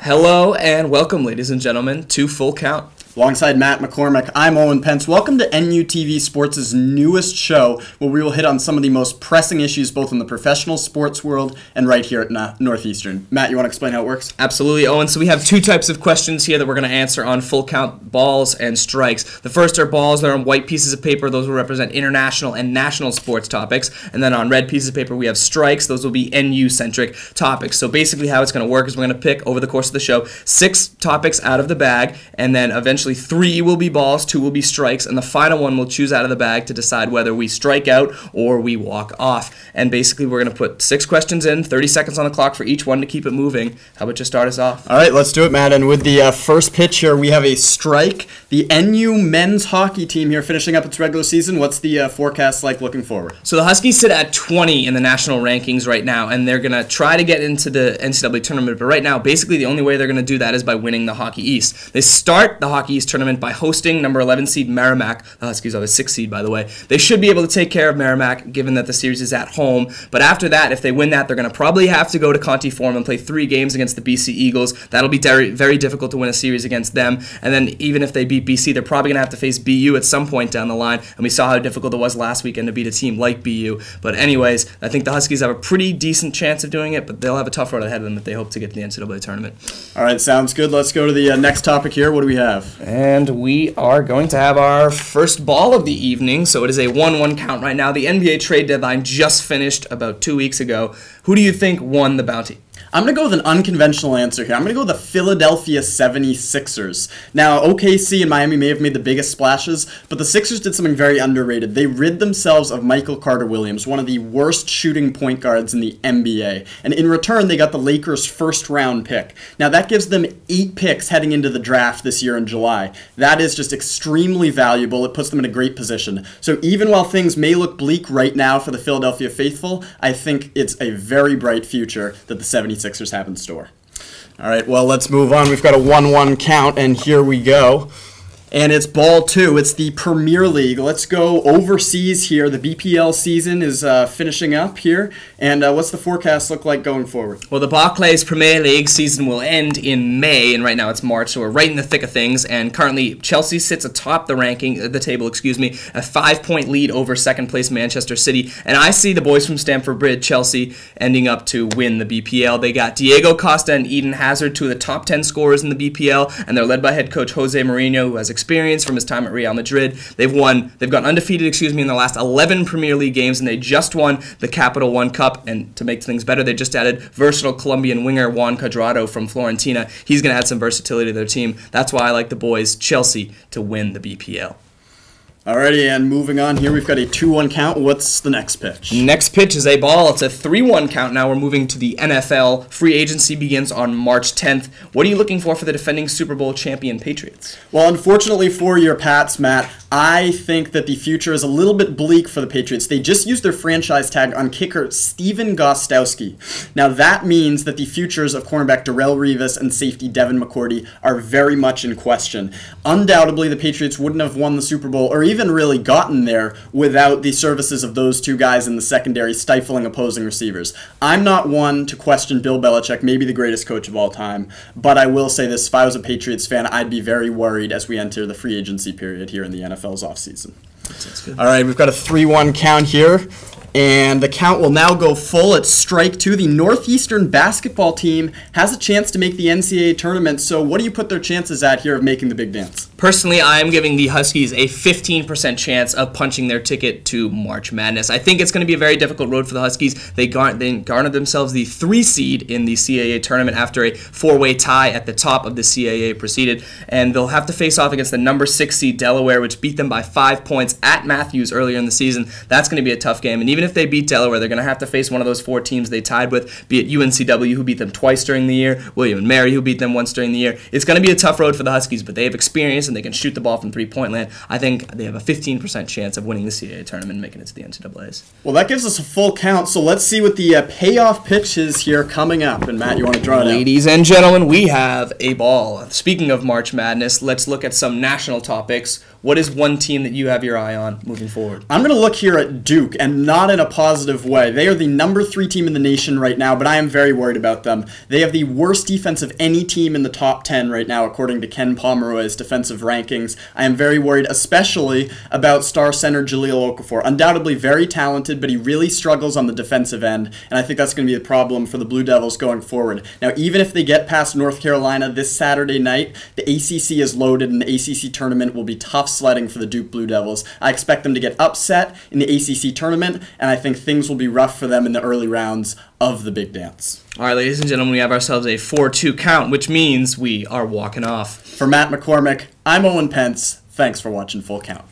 Hello and welcome, ladies and gentlemen, to Full Count. Alongside Matt MacCormack, I'm Owen Pence. Welcome to NUTV Sports' newest show, where we will hit on some of the most pressing issues both in the professional sports world and right here at Northeastern. Matt, you want to explain how it works? Absolutely, Owen. So we have two types of questions here that we're going to answer on Full Count: balls and strikes. The first are balls that are on white pieces of paper. Those will represent international and national sports topics. And then on red pieces of paper, we have strikes. Those will be NU-centric topics. So basically how it's going to work is we're going to pick, over the course of the show, 6 topics out of the bag, and then eventually 3 will be balls, 2 will be strikes, and the final one we'll choose out of the bag to decide whether we strike out or we walk off. And basically we're going to put 6 questions in, 30 seconds on the clock for each one to keep it moving. How about you start us off? All right, let's do it, Matt. And with the first pitch here, we have a strike. The NU men's hockey team here finishing up its regular season. What's the forecast like looking forward? So the Huskies sit at 20 in the national rankings right now, and they're going to try to get into the NCAA tournament. But right now, basically the only way they're going to do that is by winning the Hockey East. They start the Hockey East tournament by hosting number 11 seed Merrimack. The Huskies are the 6th seed, by the way. They should be able to take care of Merrimack, given that the series is at home. But after that, if they win that, they're going to probably have to go to Conti Forum and play 3 games against the BC Eagles. That'll be very, very difficult to win a series against them. And then even if they beat BC, they're probably going to have to face BU at some point down the line. And we saw how difficult it was last weekend to beat a team like BU. But anyways, I think the Huskies have a pretty decent chance of doing it, but they'll have a tough road ahead of them if they hope to get to the NCAA tournament. All right, sounds good. Let's go to the next topic here. What do we have? And we are going to have our first ball of the evening. So it is a 1-1 count right now. The NBA trade deadline just finished about 2 weeks ago. Who do you think won the bounty? I'm going to go with an unconventional answer here. I'm going to go with the Philadelphia 76ers. Now, OKC and Miami may have made the biggest splashes, but the Sixers did something very underrated. They rid themselves of Michael Carter-Williams, one of the worst shooting point guards in the NBA. And in return, they got the Lakers' first-round pick. Now, that gives them 8 picks heading into the draft this year in July. That is just extremely valuable. It puts them in a great position. So even while things may look bleak right now for the Philadelphia faithful, I think it's a very bright future that the 76ers have in store. All right, well, let's move on. We've got a 1-1 count, and here we go. And it's ball 2. It's the Premier League. Let's go overseas here. The BPL season is finishing up here. And what's the forecast look like going forward? Well, the Barclays Premier League season will end in May, and right now it's March, so we're right in the thick of things. And currently, Chelsea sits atop the table, a 5-point lead over second-place Manchester City. And I see the boys from Stamford Bridge, Chelsea, ending up to win the BPL. They got Diego Costa and Eden Hazard, 2 of the top 10 scorers in the BPL, and they're led by head coach Jose Mourinho, who has experience from his time at Real Madrid. They've gone undefeated, in the last 11 Premier League games, and they just won the Capital One Cup. And to make things better, they just added versatile Colombian winger Juan Cuadrado from Fiorentina. He's going to add some versatility to their team. That's why I like the boys, Chelsea, to win the BPL. Alrighty, and moving on here, we've got a 2-1 count. What's the next pitch? Next pitch is a ball. It's a 3-1 count. Now we're moving to the NFL. Free agency begins on March 10th. What are you looking for the defending Super Bowl champion Patriots? Well, unfortunately for your Pats, Matt, I think that the future is a little bit bleak for the Patriots. They just used their franchise tag on kicker Steven Gostkowski. Now that means that the futures of cornerback Darrelle Revis and safety Devin McCourty are very much in question. Undoubtedly, the Patriots wouldn't have won the Super Bowl or even really gotten there without the services of those 2 guys in the secondary stifling opposing receivers. I'm not one to question Bill Belichick, maybe the greatest coach of all time, but I will say this: if I was a Patriots fan, I'd be very worried as we enter the free agency period here in the NFL's offseason. That's good. All right, we've got a 3-1 count here. And the count will now go full. It's strike 2. The Northeastern basketball team has a chance to make the NCAA tournament. So what do you put their chances at here of making the big dance? Personally, I am giving the Huskies a 15% chance of punching their ticket to March Madness. I think it's going to be a very difficult road for the Huskies. They garnered themselves the 3 seed in the CAA tournament after a 4-way tie at the top of the CAA proceeded. And they'll have to face off against the number 6 seed Delaware, which beat them by 5 points at Matthews earlier in the season. That's going to be a tough game. And even if they beat Delaware, they're going to have to face one of those 4 teams they tied with, be it UNCW, who beat them twice during the year, William & Mary, who beat them once during the year. It's going to be a tough road for the Huskies, but they have experience and they can shoot the ball from three-point land. I think they have a 15% chance of winning the CAA tournament and making it to the NCAAs. Well, that gives us a full count, so let's see what the payoff pitch is here coming up. And Matt, you want to draw it out? Ladies and gentlemen, we have a ball. Speaking of March Madness, let's look at some national topics. what is one team that you have your eye on moving forward? I'm going to look here at Duke, and not in a positive way. They are the number 3 team in the nation right now, but I am very worried about them. They have the worst defense of any team in the top 10 right now, according to Ken Pomeroy's defensive rankings. I am very worried, especially about star center Jahlil Okafor. Undoubtedly very talented, but he really struggles on the defensive end, and I think that's going to be a problem for the Blue Devils going forward. Now, even if they get past North Carolina this Saturday night, the ACC is loaded, and the ACC tournament will be tough sledding for the Duke Blue Devils. I expect them to get upset in the ACC tournament, and I think things will be rough for them in the early rounds of the Big Dance. All right, ladies and gentlemen, we have ourselves a 4-2 count, which means we are walking off. For Matt MacCormack, I'm Owen Pence. Thanks for watching Full Count.